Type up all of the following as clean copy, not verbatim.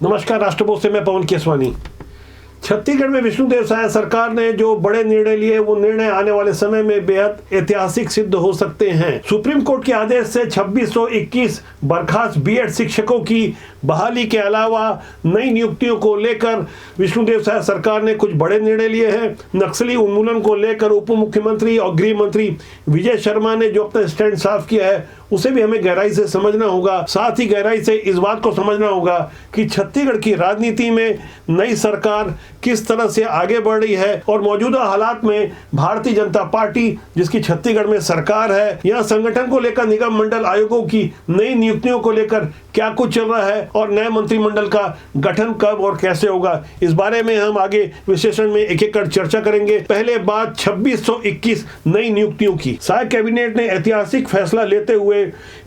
नमस्कार, राष्ट्रपोष से मैं पवन केसवानी। छत्तीसगढ़ में विष्णुदेव साय सरकार ने जो बड़े निर्णय लिए वो निर्णय आने वाले समय में बेहद ऐतिहासिक सिद्ध हो सकते हैं। सुप्रीम कोर्ट के आदेश से 2621 बर्खास्त बीएड शिक्षकों की बहाली के अलावा नई नियुक्तियों को लेकर विष्णुदेव साय सरकार ने कुछ बड़े निर्णय लिए हैं। नक्सली उन्मूलन को लेकर उप मुख्यमंत्री और गृह मंत्री विजय शर्मा ने जो अपना स्टैंड साफ किया है उसे भी हमें गहराई से समझना होगा। साथ ही गहराई से इस बात को समझना होगा कि छत्तीसगढ़ की राजनीति में नई सरकार किस तरह से आगे बढ़ रही है और मौजूदा हालात में भारतीय जनता पार्टी जिसकी छत्तीसगढ़ में सरकार है, यहाँ संगठन को लेकर निगम मंडल आयोगों की नई नियुक्तियों को लेकर क्या कुछ चल रहा है और नए मंत्रिमंडल का गठन कब और कैसे होगा, इस बारे में हम आगे विश्लेषण में एक एक कर चर्चा करेंगे। पहले बात 2621 नई नियुक्तियों की। साय कैबिनेट ने ऐतिहासिक फैसला लेते हुए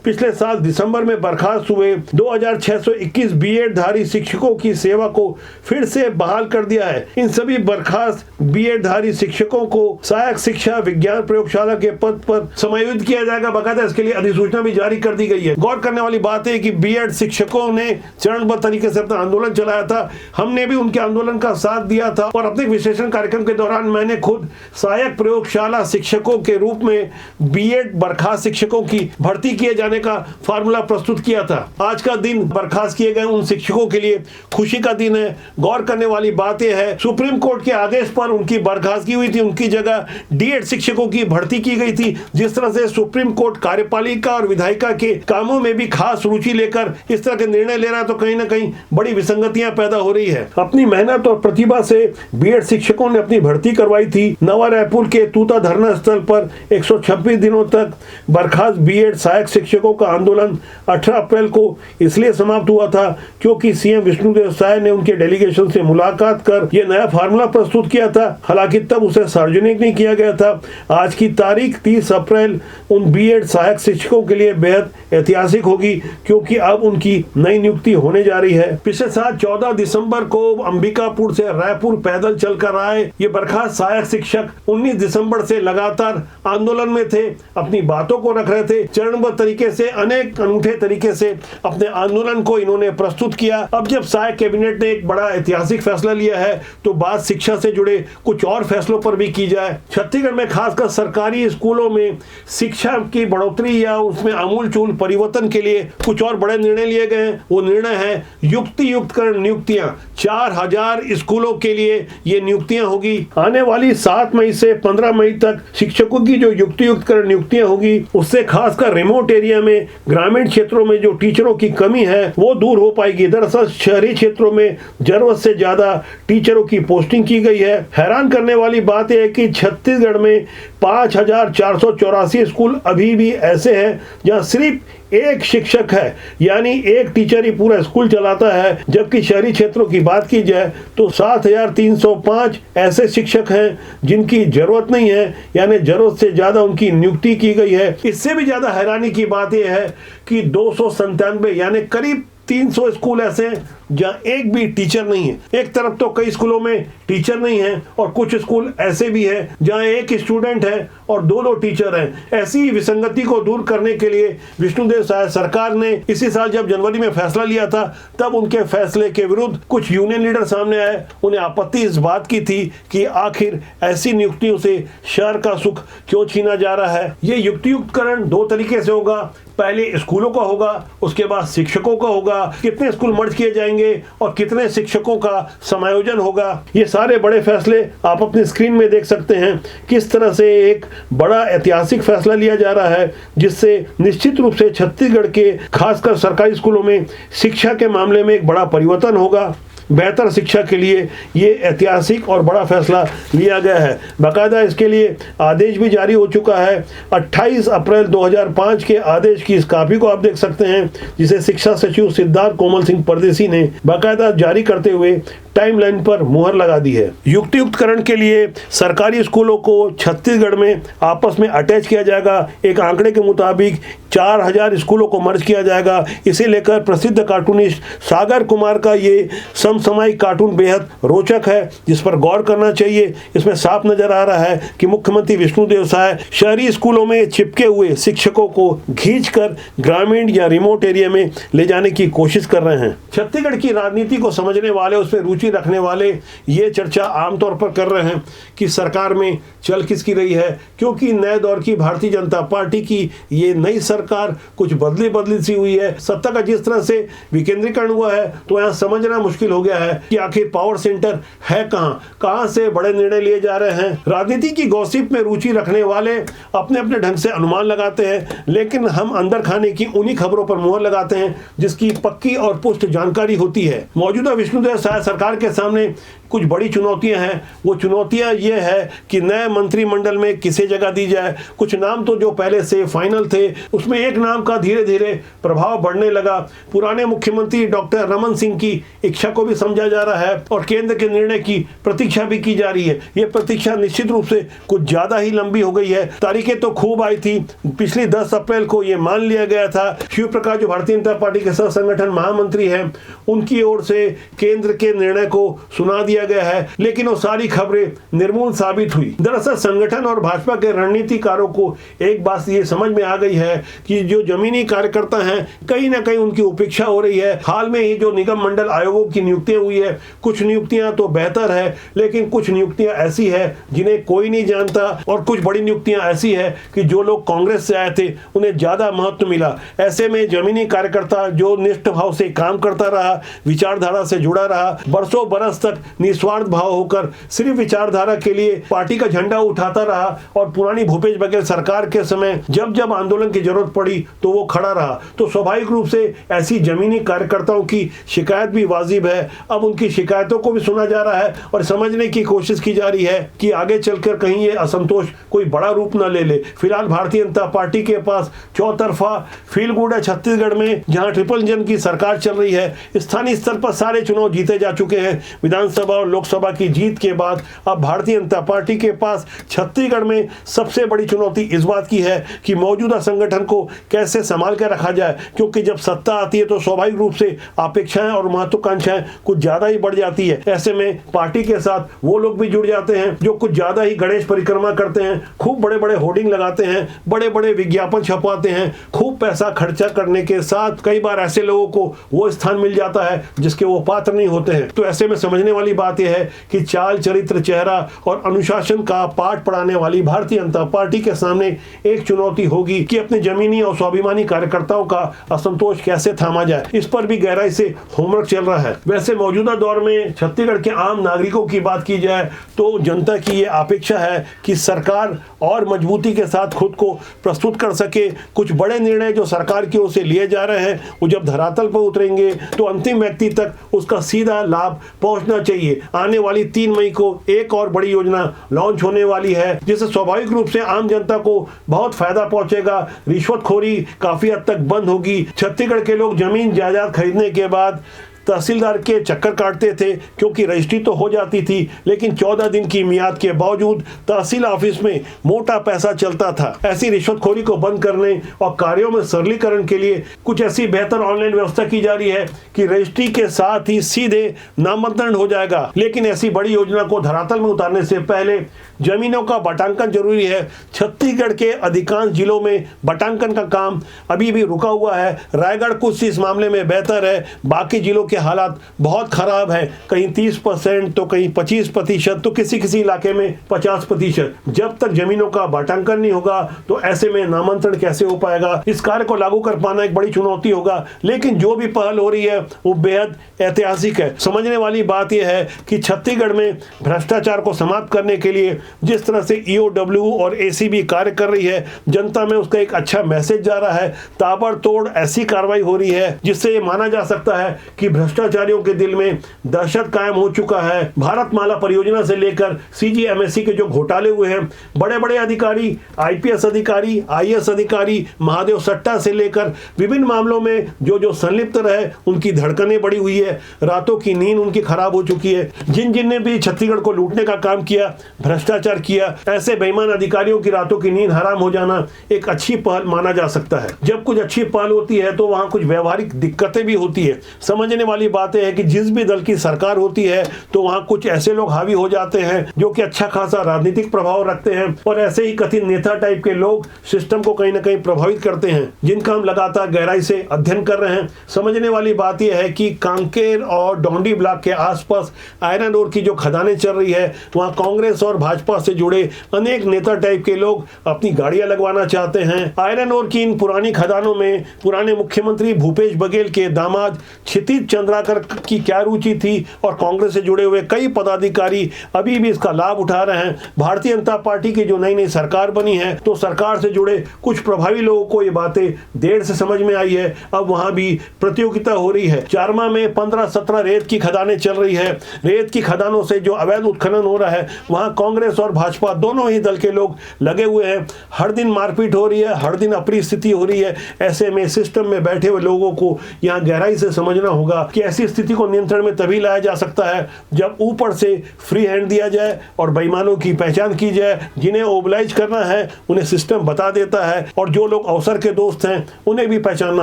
पिछले साल दिसंबर में बर्खास्त हुए 2621 बीएड धारी शिक्षकों की सेवा को फिर से बहाल कर दिया है। इन सभी बर्खास्त बीएड धारी शिक्षकों को सहायक शिक्षा विज्ञान प्रयोगशाला के पद पर समायोजित किया जाएगा। बकायदा इसके लिए अधिसूचना भी जारी कर दी गई है। गौर करने वाली बात है कि बीएड शिक्षकों ने चरणबद्ध तरीके से अपना आंदोलन चलाया था। हमने भी उनके आंदोलन का साथ दिया था और अपने विश्लेषण कार्यक्रम के दौरान मैंने खुद सहायक प्रयोगशाला शिक्षकों के रूप में बीएड बर्खास्त शिक्षकों की भर्ती किए जाने का फार्मूला प्रस्तुत किया था। आज का दिन बर्खास्त किए गए उन शिक्षकों के लिए खुशी का दिन है। गौर करने वाली बात यह है, सुप्रीम कोर्ट के आदेश पर उनकी बर्खास्तगी हुई थी, उनकी जगह डीएड शिक्षकों की भर्ती की गई थी। जिस तरह से सुप्रीम कोर्ट कार्यपालिका और विधायिका के कामों में भी खास रुचि लेकर इस तरह के निर्णय ले रहा है तो कहीं ना कहीं बड़ी विसंगतियां पैदा हो रही है। अपनी मेहनत और प्रतिभा से बीएड शिक्षकों ने अपनी भर्ती करवाई थी। नवा रायपुर के तूता धरना स्थल पर 126 दिनों तक बर्खास्त बीएड सहायक शिक्षकों का आंदोलन 18 अप्रैल को इसलिए समाप्त हुआ था क्योंकि सीएम विष्णुदेव साय ने उनके डेलीगेशन से मुलाकात कर यह नया फार्मूला प्रस्तुत किया था। हालांकि तब उसे सार्वजनिक नहीं किया गया था। आज की तारीख 30 अप्रैल उन बीएड सहायक शिक्षकों के लिए बेहद ऐतिहासिक होगी क्योंकि अब उनकी नई नियुक्ति होने जा रही है। पिछले साल 14 दिसंबर को अंबिकापुर से रायपुर पैदल चलकर आए ये बर्खास्त सहायक शिक्षक 19 दिसंबर से लगातार आंदोलन में थे, अपनी बातों को रख रहे थे। चरणबद्ध तरीके से अनेक अनूठे तरीके से अपने आंदोलन को इन्होंने प्रस्तुत किया। अब जब साय कैबिनेट ने एक बड़ा ऐतिहासिक फैसला लिया है तो बात शिक्षा से जुड़े कुछ और फैसलों पर भी की जाए। छत्तीसगढ़ में खासकर सरकारी स्कूलों में शिक्षा की बढ़ोतरी या उसमें आमूलचूल परिवर्तन के लिए कुछ और बड़े निर्णय लिए गए हैं। वो निर्णय है युक्ति युक्तकरण नियुक्तियां। 4000 स्कूलों के लिए ये नियुक्तियां होगी। आने वाली 7 मई से 15 मई तक शिक्षकों की जो युक्ति युक्तकरण नियुक्तियां होगी उससे खासकर रिमोट एरिया में ग्रामीण क्षेत्रों में जो टीचरों की कमी है वो दूर हो पाएगी। दरअसल शहरी क्षेत्रों में जरूरत से ज्यादा टीचरों की पोस्टिंग की गई है। हैरान करने वाली बात यह है कि छत्तीसगढ़ में 5484 स्कूल अभी भी ऐसे हैं जहां सिर्फ एक शिक्षक है, यानी एक टीचर ही पूरा स्कूल चलाता है। जबकि शहरी क्षेत्रों की बात की जाए तो 7305 ऐसे शिक्षक हैं जिनकी जरूरत नहीं है, यानी जरूरत से ज्यादा उनकी नियुक्ति की गई है। इससे भी ज्यादा हैरानी की बात यह है कि 297 यानी करीब 300 स्कूल ऐसे हैं जहां एक भी टीचर नहीं है। एक तरफ तो कई स्कूलों में टीचर नहीं है और कुछ स्कूल ऐसे भी हैं जहां एक स्टूडेंट है और 2 टीचर हैं। ऐसी विसंगति को दूर करने के लिए विष्णुदेव साय सरकार ने इसी साल जब जनवरी में फैसला लिया था तब उनके फैसले के विरुद्ध कुछ यूनियन लीडर सामने आए। उन्हें आपत्ति इस बात की थी कि आखिर ऐसी नियुक्तियों से शहर का सुख क्यों छीना जा रहा है। ये युक्तियुक्तकरण 2 तरीके से होगा। पहले स्कूलों का होगा, उसके बाद शिक्षकों का होगा। कितने स्कूल मर्ज किए जाएंगे और कितने शिक्षकों का समायोजन होगा, ये सारे बड़े फैसले आप अपनी स्क्रीन में देख सकते हैं। किस तरह से एक बड़ा ऐतिहासिक फैसला लिया जा रहा है जिससे निश्चित रूप से छत्तीसगढ़ के खासकर सरकारी स्कूलों में शिक्षा के मामले में एक बड़ा परिवर्तन होगा। बेहतर शिक्षा के लिए ये ऐतिहासिक और बड़ा फैसला लिया गया है। बाकायदा इसके लिए आदेश भी जारी हो चुका है। 28 अप्रैल 2005 के आदेश की इस कॉपी को आप देख सकते हैं जिसे शिक्षा सचिव सिद्धार्थ कोमल सिंह परदेसी ने बाकायदा जारी करते हुए टाइमलाइन पर मुहर लगा दी है। युक्तियुक्तकरण के लिए सरकारी स्कूलों को छत्तीसगढ़ में आपस में अटैच किया जाएगा। एक आंकड़े के मुताबिक 4000 स्कूलों को मर्ज किया जाएगा। इसे लेकर प्रसिद्ध कार्टूनिस्ट सागर कुमार का ये समसामयिक कार्टून बेहद रोचक है, जिस पर गौर करना चाहिए। इसमें साफ नजर आ रहा है कि मुख्यमंत्री विष्णुदेव साय शहरी स्कूलों में चिपके हुए शिक्षकों को खींचकर ग्रामीण या रिमोट एरिया में ले जाने की कोशिश कर रहे हैं। छत्तीसगढ़ की राजनीति को समझने वाले, उसमें रुचि रखने वाले ये चर्चा आमतौर पर कर रहे हैं कि सरकार में चल किसकी रही है, क्योंकि नए दौर की भारतीय जनता पार्टी की ये नई सरकार कुछ बदली सी हुई है। सत्ता का जिस तरह से विकेंद्रीकरण हुआ है, तो यहाँ समझना मुश्किल हो गया है कि आखिर पावर सेंटर है कहां से बड़े निर्णय लिए जा रहे हैं। राजनीति की गॉसिप में रुचि रखने वाले अपने अपने ढंग से अनुमान लगाते हैं, लेकिन हम अंदर खाने की उन्हीं खबरों पर मुहर लगाते हैं जिसकी पक्की और पुष्ट जानकारी होती है। मौजूदा विष्णुदेव साय सरकार के सामने कुछ बड़ी चुनौतियां हैं। वो चुनौतियां ये है कि नए मंत्रिमंडल में किसे जगह दी जाए। कुछ नाम तो जो पहले से फाइनल थे, उसमें एक नाम का धीरे धीरे प्रभाव बढ़ने लगा। पुराने मुख्यमंत्री डॉक्टर रमन सिंह की इच्छा को भी समझा जा रहा है और केंद्र के निर्णय की प्रतीक्षा भी की जा रही है। ये प्रतीक्षा निश्चित रूप से कुछ ज्यादा ही लंबी हो गई है। तारीखें तो खूब आई थी। पिछली 10 अप्रैल को ये मान लिया गया था, शिव प्रकाश जो भारतीय जनता पार्टी के सह संगठन महामंत्री हैं, उनकी ओर से केंद्र के निर्णय को सुना दिया गया है, लेकिन वो सारी खबरें निर्मूल साबित हुई। दरअसल संगठन और भाजपा के रणनीतिकारों को एक बात ये समझ में आ गई है कि जो जमीनी कार्यकर्ता हैं, कहीं ना कहीं उनकी उपेक्षा हो रही है। हाल में ही जो निगम मंडल आयोगों की नियुक्तियां हुई है, कुछ नियुक्तियां तो बेहतर है, लेकिन कुछ नियुक्तियां ऐसी है जिन्हें कोई नहीं जानता, और कुछ बड़ी नियुक्तियां ऐसी है कि जो लोग कांग्रेस से आए थे उन्हें ज्यादा महत्व मिला। ऐसे में जमीनी कार्यकर्ता जो निष्ठ भाव से काम करता रहा, विचारधारा से जुड़ा रहा, बरसों बरस तक निस्वार्थ भाव होकर सिर्फ विचारधारा के लिए पार्टी का झंडा उठाता रहा, और पुरानी भूपेश बघेल सरकार के समय जब जब आंदोलन की जरूरत पड़ी तो वो खड़ा रहा। तो स्वाभाविक रूप से ऐसी जमीनी कार्यकर्ताओं की शिकायत भी वाजिब है। अब उनकी शिकायतों को भी सुना जा रहा है और समझने की कोशिश की जा रही है कि आगे चलकर कहीं ये असंतोष कोई बड़ा रूप न ले ले। फिलहाल भारतीय जनता पार्टी के पास चौतरफा फील गुड है छत्तीसगढ़ में, जहां ट्रिपल इंजन की सरकार चल रही है। स्थानीय स्तर पर सारे चुनाव जीते जा चुके हैं। विधानसभा और लोकसभा की जीत के बाद अब भारतीय जनता पार्टी के पास छत्तीसगढ़ में सबसे बड़ी चुनौती इस बात की है कि मौजूदा संगठन को कैसे संभाल कर रखा जाए, क्योंकि जब सत्ता आती है तो स्वाभाविक रूप से अपेक्षाएं और महत्वाकांक्षाएं कुछ ज्यादा ही बढ़ जाती है। ऐसे में पार्टी के साथ वो लोग भी जुड़ जाते हैं जो कुछ ज्यादा ही गणेश परिक्रमा करते हैं, खूब बड़े बड़े होर्डिंग लगाते हैं, बड़े बड़े विज्ञापन छपवाते हैं, खूब पैसा खर्चा करने के साथ कई बार ऐसे लोगों को वो स्थान मिल जाता है जिसके वो पात्र नहीं होते हैं। तो ऐसे में समझने वाली बात यह है कि चाल, चरित्र, चेहरा और अनुशासन का पाठ पढ़ाने वाली भारतीय जनता पार्टी के सामने एक चुनौती होगी कि अपने जमीनी और स्वाभिमानी कार्यकर्ताओं का असंतोष कैसे थामा जाए। इस पर भी गहराई से होमवर्क चल रहा है। वैसे मौजूदा दौर में छत्तीसगढ़ के आम नागरिकों की बात की जाए तो जनता की ये अपेक्षा है कि सरकार और मजबूती के साथ खुद को प्रस्तुत कर सके। कुछ बड़े निर्णय जो सरकार की ओर से लिए जा रहे हैं, वो जब धरातल पर उतरेंगे तो अंतिम व्यक्ति तक उसका सीधा लाभ पहुंचना चाहिए। आने वाली 3 मई को एक और बड़ी योजना लॉन्च होने वाली है, जिससे स्वाभाविक रूप से आम जनता को बहुत फायदा पहुंचेगा। रिश्वतखोरी काफी हद तक बंद होगी। छत्तीसगढ़ के लोग जमीन जायदाद खरीदने के बाद तहसीलदार के चक्कर काटते थे, क्योंकि रजिस्ट्री तो हो जाती थी, लेकिन 14 दिन की मियाद के बावजूद तहसील ऑफिस में मोटा पैसा चलता था। ऐसी रिश्वतखोरी को बंद करने और कार्यों में सरलीकरण के लिए कुछ ऐसी बेहतर ऑनलाइन व्यवस्था की जा रही है कि रजिस्ट्री के साथ ही सीधे नामांतरण हो जाएगा। लेकिन ऐसी बड़ी योजना को धरातल में उतारने से पहले जमीनों का बटांकन जरूरी है। छत्तीसगढ़ के अधिकांश जिलों में बटांकन का काम अभी भी रुका हुआ है। रायगढ़ कुछ इस मामले में बेहतर है, बाकी जिलों के हालात बहुत खराब है। कहीं 30% तो कहीं 25%, तो किसी किसी इलाके में 50%। जब तक जमीनों का बटांकन नहीं होगा तो ऐसे में नामांतरण कैसे हो पाएगा। इस कार्य को लागू कर पाना एक बड़ी चुनौती होगा, लेकिन जो भी पहल हो रही है वो बेहद ऐतिहासिक है। समझने वाली बात यह है कि छत्तीसगढ़ में भ्रष्टाचार को समाप्त करने के लिए जिस तरह से EOW और ACB कार्य कर रही है, जनता में उसका एक अच्छा मैसेज जा रहा है। ताबड़तोड़ ऐसी कार्रवाई हो रही है जिससे ये माना जा सकता है कि भ्रष्टाचारियों के दिल में दहशत कायम हो चुका है। भारतमाला परियोजना से लेकर CGMSE के जो घोटाले हुए हैं, बड़े बड़े अधिकारी, IPS अधिकारी, IAS अधिकारी, महादेव सट्टा से लेकर विभिन्न मामलों में जो जो संलिप्त रहे, उनकी धड़कनें बढ़ी हुई है, रातों की नींद उनकी खराब हो चुकी है। जिन ने भी छत्तीसगढ़ को लूटने का काम किया, भ्रष्टाचार किया, ऐसे बेईमान अधिकारियों की रातों की नींद हराम हो जाना एक अच्छी पहल माना जा सकता है। जब कुछ अच्छी पहल होती है तो वहां कुछ व्यवहारिक दिक्कतें भी होती है। समझने वाली बात है कि जिस भी दल की सरकार होती है तो वहां कुछ ऐसे लोग हावी हो जाते हैं जो कि अच्छा खासा राजनीतिक प्रभाव रखते हैं, और ऐसे ही कथित नेता टाइप के लोग सिस्टम को कहीं ना कहीं प्रभावित करते हैं, जिनका हम लगातार गहराई से अध्ययन कर रहे हैं। समझने वाली बात यह है कि कांकेर और डोंडी ब्लॉक के आसपास आयरन ओर की जो खदानें चल रही है, वहां कांग्रेस और भाजपा से जुड़े अनेक नेता टाइप के लोग अपनी गाड़ियां लगवाना चाहते हैं। आयरन ओर की इन पुरानी खदानों में पुराने मुख्यमंत्री भूपेश बघेल के दामाद क्षितिज चंद्राकर की क्या रुचि थी, और कांग्रेस से जुड़े हुए कई पदाधिकारी अभी भी इसका लाभ उठा रहे हैं। भारतीय जनता पार्टी की जो नई नई सरकार बनी है, तो सरकार से जुड़े कुछ प्रभावी लोगों को ये बातें देर से समझ में आई है। अब वहां भी प्रतियोगिता हो रही है। चारमा में 15-17 रेत की खदानें चल रही है। रेत की खदानों से जो अवैध उत्खनन हो रहा है, वहां कांग्रेस और भाजपा दोनों ही दल के लोग लगे हुए हैं। हर दिन मारपीट हो रही है, हर दिन अप्रिय स्थिति हो रही है। ऐसे में सिस्टम में बैठे हुए लोगों को यहाँ गहराई से समझना होगा कि ऐसी स्थिति को नियंत्रण में तभी लाया जा सकता है जब ऊपर से फ्री हैंड दिया जाए और बेईमानों की पहचान की जाए। जिन्हें ओबलाइज करना है उन्हें सिस्टम बता देता है, और जो लोग अवसर के दोस्त हैं उन्हें भी पहचानना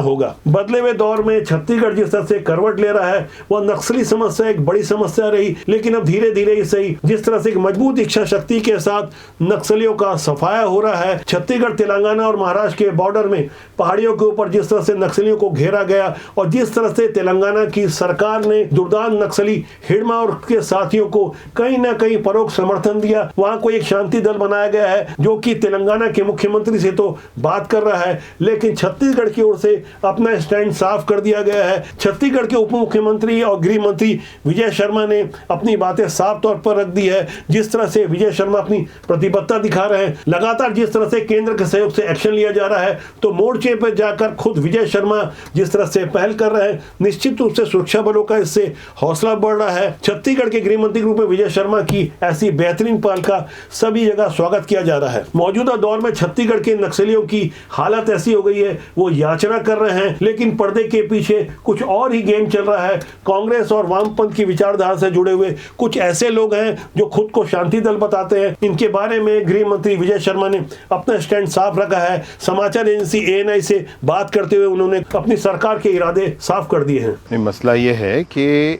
होगा। बदले हुए दौर में छत्तीसगढ़ जिस तरह से करवट ले रहा है, वह नक्सली समस्या एक बड़ी समस्या रही, लेकिन अब धीरे धीरे ही सही जिस तरह से एक मजबूत इच्छा शक्ति के साथ नक्सलियों का सफाया हो रहा है। छत्तीसगढ़, तेलंगाना और महाराष्ट्र के बॉर्डर में पहाड़ियों के ऊपर जिस तरह से नक्सलियों को घेरा गया, और जिस तरह से तेलंगाना की सरकार ने दुर्दांत नक्सली हिडमा और उसके साथियों को कहीं ना कहीं परोक्ष समर्थन दिया। वहां कोई एक शांति दल बनाया गया है जो कि तेलंगाना के मुख्यमंत्री से तो बात कर रहा है, लेकिन छत्तीसगढ़ की ओर से अपना स्टैंड साफ कर दिया गया है। छत्तीसगढ़ के उप मुख्यमंत्री और गृह मंत्री विजय शर्मा ने अपनी बातें साफ तौर पर रख दी है। जिस तरह से विजय शर्मा अपनी प्रतिबद्धता दिखा रहे हैं, लगातार जिस तरह से केंद्र के सहयोग से एक्शन लिया जा रहा है, तो मोर्चे पर जाकर खुद विजय शर्मा जिस तरह से पहल कर रहे हैं, निश्चित रूप से सुरक्षा बलों का इससे हौसला बढ़ रहा है। छत्तीसगढ़ के गृह मंत्री के रूप में विजय शर्मा की ऐसी बेहतरीन पहल का सभी जगह स्वागत किया जा रहा है। मौजूदा दौर में छत्तीसगढ़ के नक्सलियों की हालत ऐसी हो गई है, वो याचना कर रहे हैं, लेकिन पर्दे के पीछे कुछ और ही गेम चल रहा है। कांग्रेस और वामपंथ की विचारधारा से जुड़े हुए कुछ ऐसे लोग हैं जो खुद को शांति दल बताते हैं। इनके बारे में गृह मंत्री विजय शर्मा ने अपना स्टैंड साफ रखा है। समाचार एजेंसी ANI से बात करते हुए उन्होंने अपनी सरकार के इरादे साफ कर दिए हैं। मसला ये है कि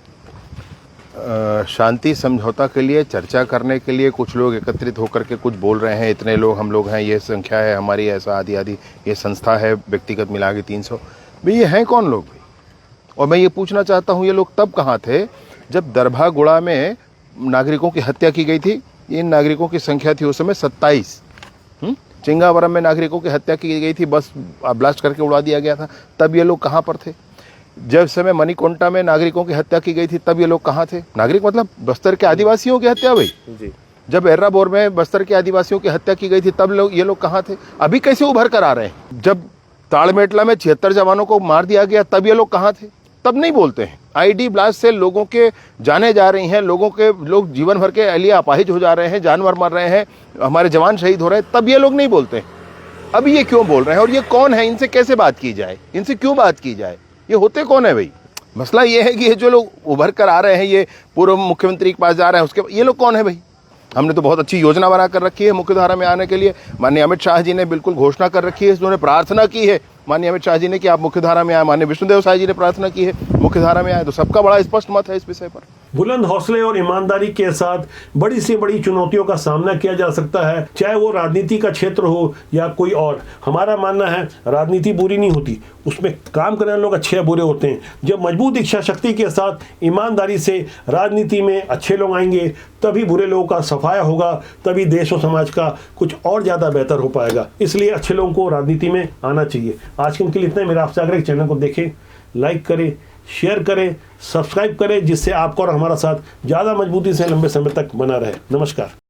शांति समझौता के लिए चर्चा करने के लिए कुछ लोग एकत्रित होकर के कुछ बोल रहे हैं, इतने लोग हम लोग हैं, ये संख्या है हमारी, ऐसा आदि आदि, ये संस्था है, व्यक्तिगत मिला के 300। भाई ये हैं कौन लोग भाई? और मैं ये पूछना चाहता हूँ, ये लोग तब कहाँ थे जब दरभागुड़ा में नागरिकों की हत्या की गई थी? इन नागरिकों की संख्या थी उस समय 27। चिंगावरम में नागरिकों की हत्या की गई थी, बस ब्लास्ट करके उड़ा दिया गया था, तब ये लोग कहाँ पर थे? जब समय मणिकोंटा में नागरिकों की हत्या की गई थी, तब ये लोग कहाँ थे? नागरिक मतलब बस्तर के आदिवासियों की हत्या भाई जी। जब एर्राबोर में बस्तर के आदिवासियों की हत्या की गई थी, तब ये लोग कहाँ थे? अभी कैसे उभर कर आ रहे हैं? जब ताड़मेटला में 76 जवानों को मार दिया गया, तब ये लोग कहाँ थे? तब नहीं बोलते हैं। आईडी ब्लास्ट से लोगों के जाने जा रही हैं, लोग जीवन भर के लिए अपाहिज हो जा रहे हैं, जानवर मर रहे हैं, हमारे जवान शहीद हो रहे हैं, तब ये लोग नहीं बोलते हैं। अभी ये क्यों बोल रहे हैं? और ये कौन है? इनसे कैसे बात की जाए? इनसे क्यों बात की जाए? ये होते कौन है भाई? मसला ये है कि ये जो लोग उभर कर आ रहे हैं, ये पूर्व मुख्यमंत्री के पास जा रहे हैं, उसके ये लोग कौन है भाई? हमने तो बहुत अच्छी योजना बना कर रखी है मुख्यधारा में आने के लिए। माननीय अमित शाह जी ने बिल्कुल घोषणा कर रखी है, उन्होंने प्रार्थना की है माननीय अमित शाह जी ने कि आप मुख्यधारा में आए। माननीय विष्णुदेव साय जी ने प्रार्थना की है मुख्यधारा में आए। तो सबका बड़ा स्पष्ट मत है इस विषय पर। बुलंद हौसले और ईमानदारी के साथ बड़ी से बड़ी चुनौतियों का सामना किया जा सकता है, चाहे वो राजनीति का क्षेत्र हो या कोई और। हमारा मानना है राजनीति बुरी नहीं होती, उसमें काम करने वाले लोग अच्छे या बुरे होते हैं। जब मजबूत इच्छा शक्ति के साथ ईमानदारी से राजनीति में अच्छे लोग आएंगे, तभी बुरे लोगों का सफाया होगा, तभी देश और समाज का कुछ और ज़्यादा बेहतर हो पाएगा। इसलिए अच्छे लोगों को राजनीति में आना चाहिए। आज के लिए इतना। मेरा आपसे आग्रह, चैनल को देखें, लाइक करें, शेयर करें, सब्सक्राइब करें, जिससे आपको और हमारा साथ ज़्यादा मजबूती से लंबे समय तक बना रहे। नमस्कार।